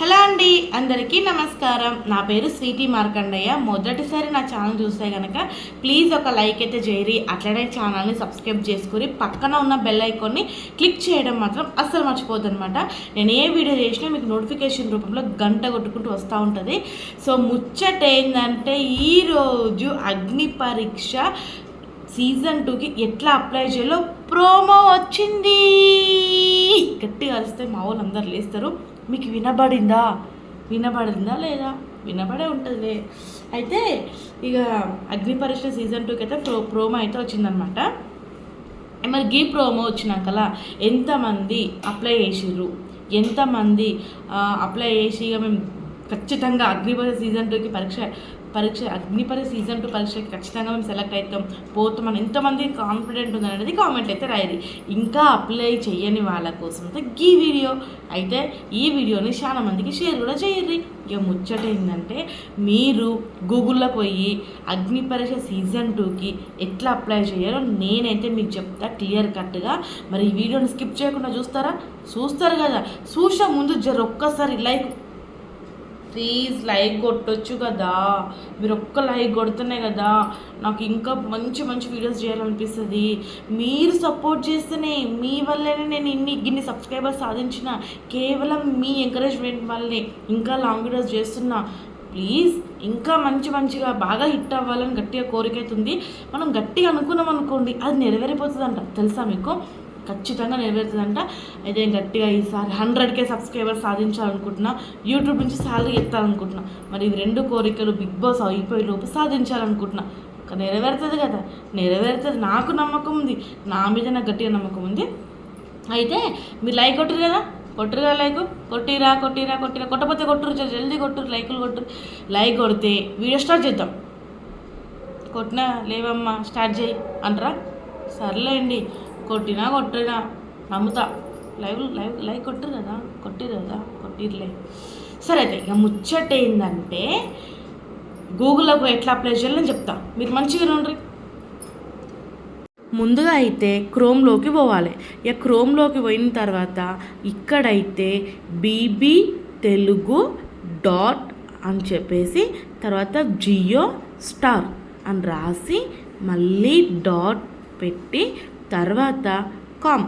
Hello అండి, అందరికీ నమస్కారం. నా పేరు స్వీటీ మార్కండయ్య. మొదటిసారి నా ఛానల్ చూస్తే కనుక ప్లీజ్ ఒక లైక్ అయితే చేయరి, అట్లనే ఛానల్ని సబ్స్క్రైబ్ చేసుకుని పక్కన ఉన్న బెల్ ఐకాన్ని క్లిక్ చేయడం మాత్రం అస్సలు మర్చిపోద్దు అనమాట. నేను ఏ వీడియో చేసినా మీకు నోటిఫికేషన్ రూపంలో గంట కొట్టుకుంటూ వస్తూ ఉంటుంది. సో ముచ్చట ఏంటంటే ఈరోజు అగ్ని పరీక్ష సీజన్ 2కి ఎట్లా అప్లై చేయాలో ప్రోమో వచ్చింది. గట్టిగా అరిస్తే మా వాళ్ళు అందరు లేస్తారు. మీకు వినబడిందా లేదా? వినబడే ఉంటుందిలే. అయితే ఇక అగ్ని పరీక్ష సీజన్ 2కి అయితే ప్రోమో అయితే వచ్చిందనమాట. మరి గీ ప్రోమో వచ్చినాకలా ఎంతమంది అప్లై చేసిర్రు, ఎంతమంది అప్లై చేసి ఇక మేము ఖచ్చితంగా అగ్ని పరీక్ష సీజన్ 2కి అగ్ని పరీక్ష సీజన్ 2 పరీక్షకి ఖచ్చితంగా మేము సెలెక్ట్ అవుతాం, పోతామని ఎంతమంది కాన్ఫిడెంట్ ఉందనేది కామెంట్ అయితే రాయరి. ఇంకా అప్లై చేయని వాళ్ళ కోసం అయితే ఈ వీడియో అయితే ఈ వీడియోని చాలా మందికి షేర్ కూడా చేయర్రి. ఇక ముచ్చట ఏంటంటే మీరు గూగుల్లో పోయి అగ్ని పరీక్ష సీజన్ 2కి ఎట్లా అప్లై చేయాలో నేనైతే మీకు చెప్తా క్లియర్ కట్గా. మరి ఈ వీడియోని స్కిప్ చేయకుండా చూస్తారు కదా. చూసే ముందు ఒక్కసారి ప్లీజ్ లైక్ కొట్టొచ్చు కదా. మీరు ఒక్క లైక్ కొడుతున్నాయి కదా నాకు ఇంకా మంచి మంచి వీడియోస్ చేయాలనిపిస్తుంది. మీరు సపోర్ట్ చేస్తేనే, మీ వల్లనే నేను ఇన్ని సబ్స్క్రైబర్స్ సాధించిన. కేవలం మీ ఎంకరేజ్మెంట్ వల్లనే ఇంకా లాంగ్ వీడియోస్ చేస్తున్నా. ప్లీజ్ ఇంకా మంచిగా బాగా హిట్ అవ్వాలని గట్టిగా కోరిక అవుతుంది. మనం గట్టిగా అనుకున్నాం అనుకోండి, అది నెరవేరిపోతుందంట. తెలుసా మీకు? ఖచ్చితంగా నెరవేరుతుందంట. అయితే గట్టిగా ఈసారి 100K సబ్స్క్రైబర్స్ సాధించాలనుకుంటున్నా. యూట్యూబ్ నుంచి శాలరీ ఎత్తాలనుకుంటున్నా. మరి ఇవి 2 కోరికలు బిగ్ బాస్ అయిపోయే లోపు సాధించాలనుకుంటున్నా. నెరవేరుతుంది కదా, నెరవేరుతుంది. నాకు నమ్మకం ఉంది, నా మీద నాకు గట్టిగా నమ్మకం ఉంది. అయితే మీరు లైక్ కొట్టరు కదా, లైక్ కొట్టిరా. కొట్టపోతే కొట్టురు, జల్దీ కొట్టురు, లైకులు కొట్టురు. లైక్ కొడితే వీడియో స్టార్ట్ చేద్దాం. కొట్టినా లేవమ్మా స్టార్ట్ చేయి అంటారా? సర్లేండి, కొట్టినా నమ్ముతా. లైక్ కొట్టిర్లే. సరే అయితే ఇక ముచ్చట ఏంటంటే గూగుల్లోకి ఎట్లా అప్లై చేయాలని చెప్తా, మీరు మంచిగా ఉండ్రి. ముందుగా అయితే క్రోమ్లోకి పోవాలి. ఇక క్రోమ్లోకి పోయిన తర్వాత ఇక్కడైతే బీబీ తెలుగు అని చెప్పేసి తర్వాత జియో స్టార్ అని రాసి మళ్ళీ డాట్ పెట్టి తర్వాత COM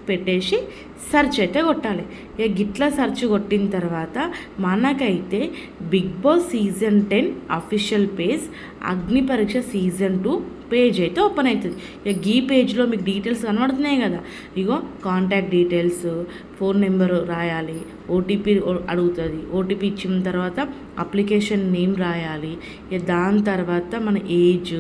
పెట్టేసి సెర్చ్ అయితే కొట్టాలి. ఇక గిట్లా సెర్చ్ కొట్టిన తర్వాత మనకైతే big boss season 10 official page Agni Pariksha season 2 page అయితే ఓపెన్ అవుతుంది. ఇక ఈ పేజ్లో మీకు డీటెయిల్స్ కనబడుతున్నాయి కదా. ఇగో కాంటాక్ట్ డీటెయిల్స్, ఫోన్ నెంబరు రాయాలి, ఓటీపీ అడుగుతుంది. ఓటీపీ ఇచ్చిన తర్వాత అప్లికేషన్ నేమ్ రాయాలి. ఇక దాని తర్వాత మన ఏజ్,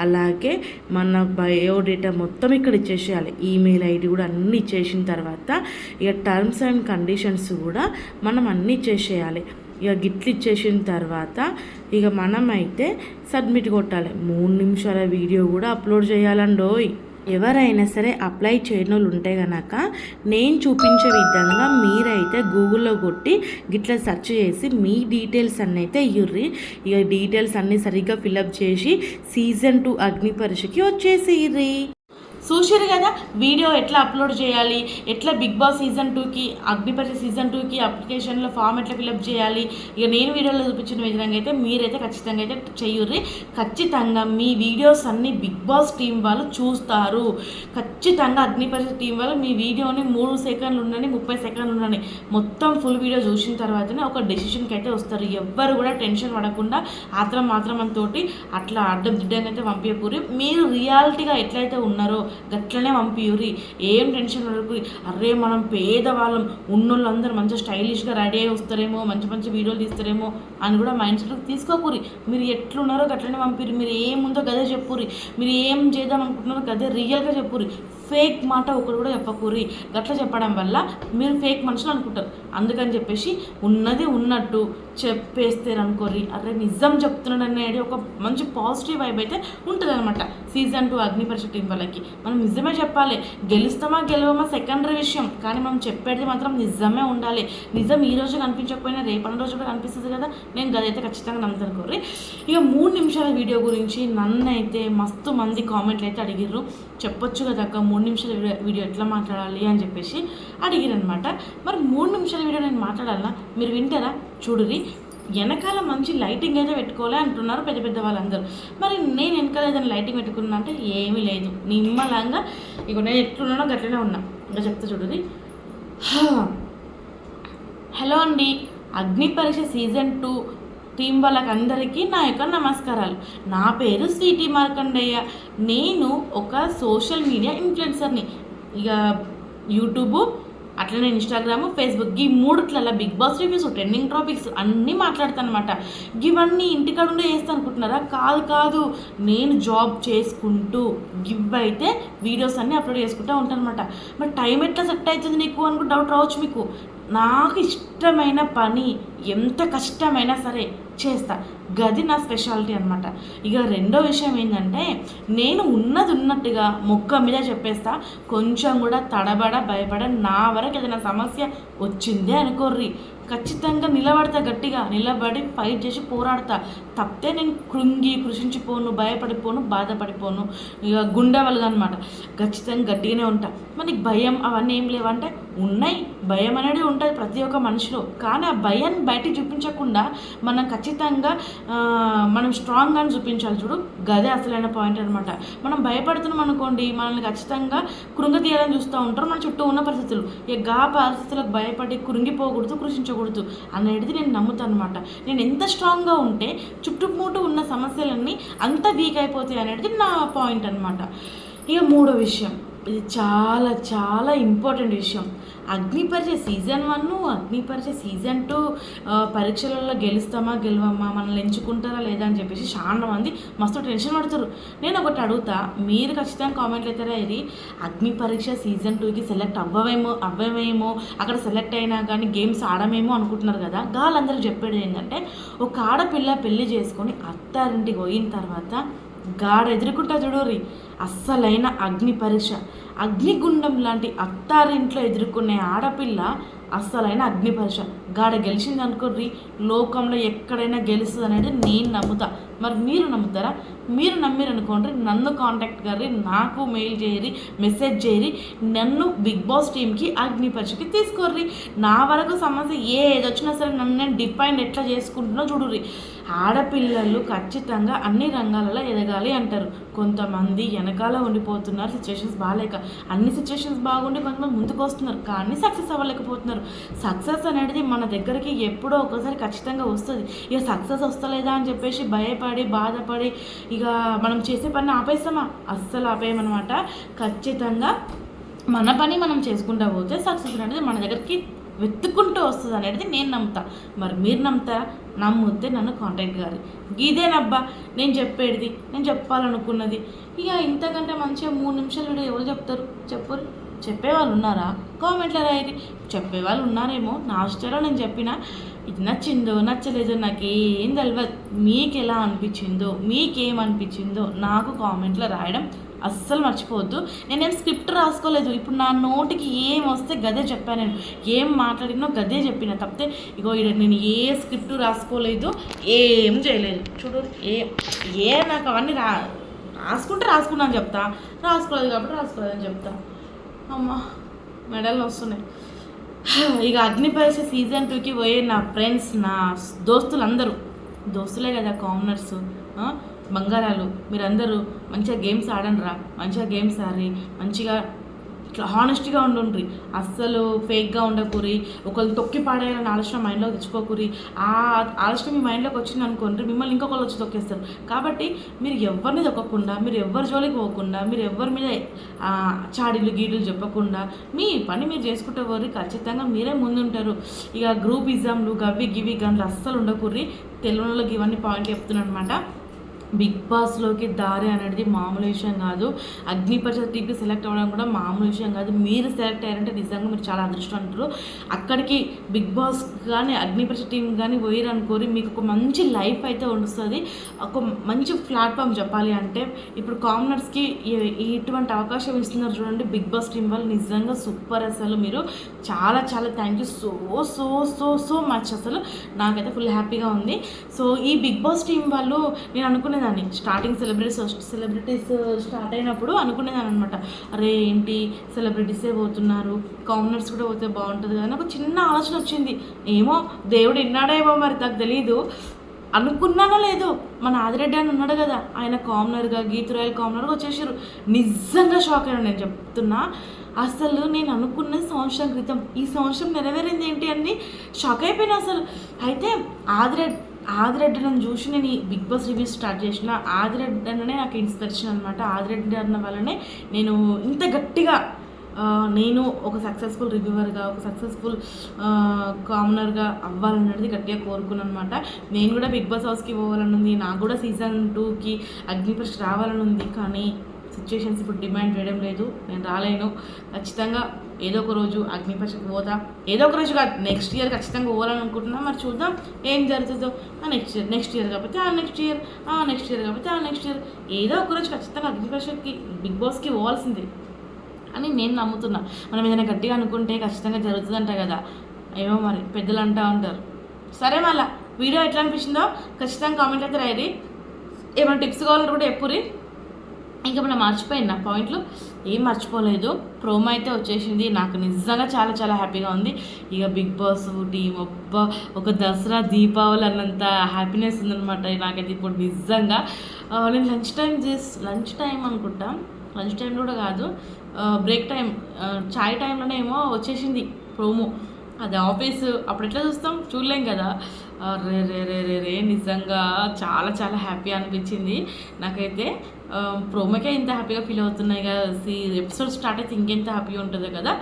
అలాగే మన బయోడేటా మొత్తం ఇక్కడ ఇచ్చేసేయాలి. ఈమెయిల్ ఐడి కూడా అన్నీ ఇచ్చేసిన తర్వాత ఇక టర్మ్స్ అండ్ కండిషన్స్ కూడా మనం అన్నీ ఇచ్చేసేయాలి. ఇక గిట్లు ఇచ్చేసిన తర్వాత ఇక మనమైతే సబ్మిట్ కొట్టాలి. 3 నిమిషాల వీడియో కూడా అప్లోడ్ చేయాలండోయ్. ఎవరైనా సరే అప్లై చేయని వాళ్ళు ఉంటే కనుక నేను చూపించే విధంగా మీరైతే గూగుల్లో కొట్టి గిట్లా సెర్చ్ చేసి మీ డీటెయిల్స్ అన్నీ అయితే ఇయ్యుర్రి. ఇక డీటెయిల్స్ అన్నీ సరిగ్గా ఫిలప్ చేసి సీజన్ 2 అగ్ని పరీక్షకి వచ్చేసిర్రి. చూసారు కదా వీడియో ఎట్లా అప్లోడ్ చేయాలి, ఎట్లా బిగ్ బాస్ సీజన్ 2కి అగ్ని పరీక్ష సీజన్ 2కి అప్లికేషన్లో ఫామ్ ఎట్లా ఫిలప్ చేయాలి. ఇక నేను వీడియోలో చూపించిన విధంగా అయితే మీరైతే ఖచ్చితంగా అయితే చెయ్యుర్రి. ఖచ్చితంగా మీ వీడియోస్ అన్నీ బిగ్ బాస్ టీం వాళ్ళు చూస్తారు. ఖచ్చితంగా అగ్ని పరీక్ష టీం వాళ్ళు మీ వీడియోని 3 సెకండ్లు ఉండని 30 సెకండ్లు ఉండని మొత్తం ఫుల్ వీడియో చూసిన తర్వాతనే ఒక డెసిషన్కి అయితే వస్తారు. ఎవ్వరు కూడా టెన్షన్ పడకుండా మాత్రం తోటి అట్లా అడ్డం దిడ్డంగా అయితే పంపించకూరి. మీరు రియాలిటీగా ఎట్లయితే ఉన్నారో గట్లనే పంపియురి. ఏం టెన్షన్ పడకూరి. అరే మనం పేదవాళ్ళం, ఉన్నోళ్ళందరూ మంచిగా స్టైలిష్గా రెడీ అయ్యి వస్తారేమో, మంచి వీడియోలు తీస్తారేమో అని కూడా మైండ్ సెట్కి తీసుకోకూరి. మీరు ఎట్లున్నారో గట్లనే పంపిరి. మీరు ఏముందో గదే చెప్పురి. మీరు ఏం చేద్దాం అనుకుంటున్నారో గదే రియల్గా చెప్పురి. ఫేక్ మాట ఒకరు కూడా చెప్పకూరి. గట్లా చెప్పడం వల్ల మీరు ఫేక్ మనుషులు అనుకుంటారు. అందుకని చెప్పేసి ఉన్నది ఉన్నట్టు చెప్పేస్తారు అనుకోరి. అరే నిజం చెప్తున్నాడు అనేది ఒక మంచి పాజిటివ్ వైబ్ అయితే ఉంటుంది అనమాట. సీజన్ 2 అగ్నిపరీక్ష టీం వాళ్ళకి. మనం నిజమే చెప్పాలి. గెలుస్తామా గెలవమా సెకండరీ విషయం, కానీ మనం చెప్పేది మాత్రం నిజమే ఉండాలి. నిజం ఈ రోజు కనిపించకపోయినా రేపటి రోజు కూడా కనిపిస్తుంది కదా. నేను గదైతే ఖచ్చితంగా నమ్ముతాను కోరి. ఇక 3 నిమిషాల వీడియో గురించి నన్నైతే మస్తు మంది కామెంట్లు అయితే అడిగిర్రు. చెప్పొచ్చు కదా అక్క 3 నిమిషాల వీడియో ఎట్లా మాట్లాడాలి అని చెప్పేసి అడిగిరనమాట. మరి 3 నిమిషాల వీడియో నేను మాట్లాడాలా, మీరు వింటారా? చూడురి. వెనకాల మంచి లైటింగ్ అయితే పెట్టుకోలే అంటున్నారు పెద్ద పెద్ద వాళ్ళందరూ. మరి నేను వెనకాల ఏదైనా లైటింగ్ పెట్టుకున్నా అంటే ఏమీ లేదు, నిమ్మలంగా ఇక నేను ఎట్లున్నానో గట్లనే ఉన్నా. ఇంకా చెప్తా చూడుది. హలో అండి, అగ్నిపరీక్ష సీజన్ 2 టీం వాళ్ళకందరికీ నా యొక్క నమస్కారాలు. నా పేరు స్వీటీ మార్కండయ్య. నేను ఒక సోషల్ మీడియా ఇన్ఫ్లుయెన్సర్ని. ఇక యూట్యూబు, అట్లనే ఇన్స్టాగ్రామ్, ఫేస్బుక్, ఈ 3ట్లలో Bigg Boss reviews, trending topics అన్నీ మాట్లాడతాను అనమాట. ఇవన్నీ ఇంటికాడ ఉండే చేస్తాను అనుకుంటున్నారా? కాదు, నేను జాబ్ చేసుకుంటూ అయితే వీడియోస్ అన్నీ అప్లోడ్ చేసుకుంటూ ఉంటాను అనమాట. మరి టైం ఎట్లా సెట్ అవుతుంది నీకు అనుకుంటే డౌట్ రావచ్చు మీకు. నాకు ఇష్టమైన పని ఎంత కష్టమైనా సరే చేస్తా, గది నా స్పెషాలిటీ అనమాట. ఇక రెండో విషయం ఏంటంటే, నేను ఉన్నట్టుగా మొక్క మీద చెప్పేస్తా. కొంచెం కూడా తడబడ భయపడ నా వరకు ఏదైనా సమస్య వచ్చిందే అనుకోర్రి, ఖచ్చితంగా నిలబడతా, గట్టిగా నిలబడి ఫైట్ చేసి పోరాడతా. తప్పితే నేను కృషించిపోను, భయపడిపోను, బాధపడిపోను, ఇక గుండెవలుగా అనమాట. ఖచ్చితంగా గట్టిగానే ఉంటా. మనకి భయం అవన్నీ ఏం లేవంటే ఉన్నాయి, భయం అనేది ఉంటుంది ప్రతి ఒక్క మనిషిలో. కానీ ఆ భయాన్ని బయటికి చూపించకుండా మనం ఖచ్చితంగా మనం స్ట్రాంగ్గానే చూపించాలి. చూడు, గదే అసలైన పాయింట్ అనమాట. మనం భయపడుతున్నాం అనుకోండి, మనల్ని ఖచ్చితంగా కృంగతీయాలని చూస్తూ ఉంటారు మన చుట్టూ ఉన్న పరిస్థితులు. ఇక ఆ పరిస్థితులకు భయపడి కృంగిపోకూడదు, కృషించకూడదు అనేది నేను నమ్ముతాను అనమాట. నేను ఎంత స్ట్రాంగ్గా ఉంటే చుట్టుముట్టు ఉన్న సమస్యలన్నీ అంత వీక్ అయిపోతాయి అనేది నా పాయింట్ అనమాట. ఇక 3వ విషయం, ఇది చాలా చాలా ఇంపార్టెంట్ విషయం. అగ్నిపరీక్ష సీజన్ 1, అగ్నిపరీక్ష సీజన్ 2 పరీక్షలలో గెలుస్తామా గెలవమ్మా, మనల్ని ఎంచుకుంటారా లేదా అని చెప్పేసి చాలా మంది మస్తు టెన్షన్ పడుతారు. నేను ఒకటి అడుగుతా, మీరు ఖచ్చితంగా కామెంట్లు అవుతారా, ఇది అగ్నిపరీక్ష సీజన్ 2కి సెలెక్ట్ అవ్వమేమో అక్కడ సెలెక్ట్ అయినా కానీ గేమ్స్ ఆడమేమో అనుకుంటున్నారు కదా. వాళ్ళందరూ చెప్పేది ఏంటంటే, ఒక ఆడపిల్ల పెళ్లి చేసుకొని అత్తారింటికి పోయిన తర్వాత ఎదుర్కొంటా చూడరి అస్సలైన అగ్ని పరీక్ష. అగ్నిగుండం లాంటి అత్తారింట్లో ఎదుర్కొనే ఆడపిల్ల అస్సలైన అగ్ని పరీక్ష. గెలిచింది అనుకోర్రి, లోకంలో ఎక్కడైనా గెలుస్తుంది అనేది నేను నమ్ముతా. మరి మీరు నమ్ముతారా? మీరు నమ్మిరు అనుకోండి, నన్ను కాంటాక్ట్ కర్రీ, నాకు మెయిల్ చేయరి, మెసేజ్ చేయరి, నన్ను బిగ్ బాస్ టీమ్కి అగ్ని పరీక్షకి తీసుకోర్రి. నా వరకు సమస్య ఏదొచ్చినా సరే నన్ను నేను డిఫైన్ ఎట్లా చేసుకుంటున్నా చూడుర్రి. ఆడపిల్లలు ఖచ్చితంగా అన్ని రంగాలలో ఎదగాలి అంటారు. కొంతమంది వెనకాల ఉండిపోతున్నారు, సిచ్యువేషన్స్ బాగాలేక. అన్ని సిచ్యువేషన్స్ బాగుండి కొంతమంది ముందుకు వస్తున్నారు, కానీ సక్సెస్ అవ్వలేకపోతున్నారు. సక్సెస్ అనేది మన దగ్గరికి ఎప్పుడో ఒకసారి ఖచ్చితంగా వస్తుంది. ఇక సక్సెస్ వస్తలేదా అని చెప్పేసి భయపడి బాధపడి ఇక మనం చేసే పని ఆపేస్తామా? అస్సలు ఆపేయమన్నమాట. ఖచ్చితంగా మన పని మనం చేసుకుంటూ పోతే సక్సెస్ అనేది మన దగ్గరికి వెతుక్కుంటూ వస్తుంది అనేది నేను నమ్ముతా. మరి మీరు నమ్ముతారా? నమ్ముతే నన్ను కాంటాక్ట్ కాదు. ఇదేనబ్బా నేను చెప్పేది, నేను చెప్పాలనుకున్నది. ఇక ఇంతకంటే మంచిగా 3 నిమిషాలు వీడియో ఎవరు చెప్తారు చెప్పరు? చెప్పేవాళ్ళు ఉన్నారా? కామెంట్లో రాయరి. చెప్పేవాళ్ళు ఉన్నారేమో. నా స్టైల్లో నేను చెప్పిన, ఇది నచ్చిందో నచ్చలేదో నాకేం తెలియదు. మీకు ఎలా అనిపించిందో, మీకేమనిపించిందో నాకు కామెంట్లో రాయడం అస్సలు మర్చిపోవద్దు. నేనేం స్క్రిప్ట్ రాసుకోలేదు. ఇప్పుడు నా నోటికి ఏం వస్తే గదే చెప్పాను. నేను ఏం మాట్లాడినో గదే చెప్పిన. తప్పితే ఇగో నేను ఏ స్క్రిప్ట్ రాసుకోలేదు, ఏం చేయలేదు. చూడు, నాకు అవన్నీ రాసుకున్నాను చెప్తా, రాసుకోలేదు కాబట్టి రాసుకోలేదని చెప్తా. అమ్మ మెడల్ వస్తున్నాయి. ఇక అగ్నిపరీక్ష సీజన్ 2కి పోయే నా ఫ్రెండ్స్, నా దోస్తులే కదా, కామనర్స్, బంగారాలు, మీరందరూ మంచిగా గేమ్స్ ఆడండిరా. మంచిగా గేమ్స్ ఆడి మంచిగా ఇట్లా హానెస్ట్గా ఉండుండ్రి. అస్సలు ఫేక్గా ఉండకూరి. ఒకళ్ళు తొక్కి పాడేయాలని ఆలోచన మైండ్లోకి తెచ్చుకోకూరి. ఆ ఆలోచన మీ మైండ్లోకి వచ్చింది అనుకోండి, మిమ్మల్ని ఇంకొకళ్ళు వచ్చి తొక్కేస్తారు. కాబట్టి మీరు ఎవరిని తొక్కకుండా, మీరు ఎవరి జోలికి పోకుండా, మీరు ఎవరి మీద చాడీలు గీడులు చెప్పకుండా మీ పని మీరు చేసుకుంటే పోరి. ఖచ్చితంగా మీరే ముందుంటారు. ఇక గ్రూపిజంలు గవి గివి గన్లు అస్సలు ఉండకూరి. తెలుగులోకి ఇవన్నీ పాయింట్లు చెప్తున్నాను అనమాట. బిగ్ బాస్లోకి దారి అనేది మామూలు విషయం కాదు. అగ్నిపరీక్ష టీంకి సెలెక్ట్ అవ్వడం కూడా మామూలు విషయం కాదు. మీరు సెలెక్ట్ అయ్యారంటే నిజంగా మీరు చాలా అదృష్టం అంటారు. అక్కడికి బిగ్ బాస్ కానీ అగ్నిపరీక్ష టీం కానీ పోయారనుకోరి మీకు ఒక మంచి లైఫ్ అయితే వస్తుంది. ఒక మంచి ప్లాట్ఫామ్ చెప్పాలి అంటే ఇప్పుడు కామనర్స్కి ఇటువంటి అవకాశం ఇస్తున్నారు చూడండి బిగ్ బాస్ టీం వాళ్ళు. నిజంగా సూపర్. అసలు మీరు చాలా చాలా thank you so so so so much. అసలు నాకైతే ఫుల్ హ్యాపీగా ఉంది. సో ఈ బిగ్ బాస్ టీం వాళ్ళు నేను అనుకునేదాన్ని స్టార్టింగ్ సెలబ్రిటీస్ స్టార్ట్ అయినప్పుడు అనుకునేదాన్ని అనమాట. అరే ఏంటి సెలబ్రిటీసే పోతున్నారు, కామనర్స్ కూడా పోతే బాగుంటుంది కదా నాకు చిన్న ఆలోచన వచ్చింది. ఏమో దేవుడు విన్నాడేమో మరి నాకు తెలీదు. అనుకున్నానో లేదో మన ఆదిరెడ్డి అని ఉన్నాడు కదా, ఆయన కామనర్గా గీతురాయల్ కామనర్గా వచ్చేసారు. నిజంగా షాక్ అయినా నేను చెప్తున్నా. అసలు నేను అనుకున్నది సంవత్సరం క్రితం, ఈ సంవత్సరం నెరవేరింది ఏంటి అని షాక్ అయిపోయినా అసలు. అయితే ఆదిరెడ్డిని చూసి నేను ఈ బిగ్ బాస్ రివ్యూస్ స్టార్ట్ చేసిన. ఆదిరెడ్డి అన్ననే నాకు ఇన్స్పిరేషన్ అనమాట. ఆదిరెడ్డి అన్న వల్లనే నేను ఇంత గట్టిగా నేను ఒక సక్సెస్ఫుల్ రివ్యూవర్గా, ఒక సక్సెస్ఫుల్ కామనర్గా అవ్వాలన్నది గట్టిగా కోరుకున్నాను అనమాట. నేను కూడా బిగ్ బాస్ హౌస్కి పోవాలని ఉంది, నాకు కూడా సీజన్ 2కి అగ్నిపరీక్ష రావాలని ఉంది. కానీ సిచ్యువేషన్స్ ఇప్పుడు డిమాండ్ చేయడం లేదు, నేను రాలేను. ఖచ్చితంగా ఏదో ఒక రోజు అగ్నిపరీక్షకు పోతా. ఏదో ఒక రోజు కాదు, నెక్స్ట్ ఇయర్ ఖచ్చితంగా పోవాలని అనుకుంటున్నా. మరి చూద్దాం ఏం జరుగుతుందో. నెక్స్ట్ ఇయర్ కాకపోతే నెక్స్ట్ ఇయర్ కాకపోతే నెక్స్ట్ ఇయర్ ఏదో ఒక రోజు ఖచ్చితంగా అగ్నిపరీక్షకి బిగ్ బాస్కి పోవాల్సిందే అని నేను నమ్ముతున్నా. మనం ఏదైనా గట్టిగా అనుకుంటే ఖచ్చితంగా జరుగుతుందంట కదా, ఏమో మరి పెద్దలు అంటూ ఉంటారు. సరే, మళ్ళీ వీడియో ఎట్లా అనిపించిందో ఖచ్చితంగా కామెంట్ అయితే రాయరి. ఏమైనా టిప్స్ కావాలంటే కూడా ఎప్పురి. ఇంకా మనం మర్చిపోయిన పాయింట్లు ఏం మర్చిపోలేదు. ప్రోమో అయితే వచ్చేసింది, నాకు నిజంగా చాలా చాలా హ్యాపీగా ఉంది. ఇక బిగ్ బాస్ టీం ఒక దసరా దీపావళి అన్నంత హ్యాపీనెస్ ఉందనమాట నాకైతే ఇప్పుడు నిజంగా. నేను లంచ్ టైం అనుకుంటా, లంచ్ టైం కూడా కాదు, బ్రేక్ టైం చాయ్ టైంలోనే ఏమో వచ్చేసింది ప్రోమో. అది ఆఫీసు అప్పుడు ఎట్లా చూస్తాం, చూడలేం కదా. రే రే రే రే రే నిజంగా చాలా చాలా హ్యాపీ అనిపించింది నాకైతే. ప్రోమోకే ఇంత హ్యాపీగా ఫీల్ అవుతున్నాయి కదా, ఎపిసోడ్ స్టార్ట్ అయితే ఇంకెంత హ్యాపీగా ఉంటుందో కదా.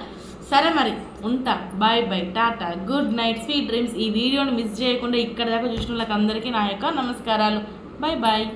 సరే మరి ఉంటా, bye bye, tata, good night, sweet dreams. ఈ వీడియోని మిస్ చేయకుండా ఇక్కడ దాకా చూసిన వాళ్ళకి అందరికీ నా యొక్క నమస్కారాలు. Bye bye.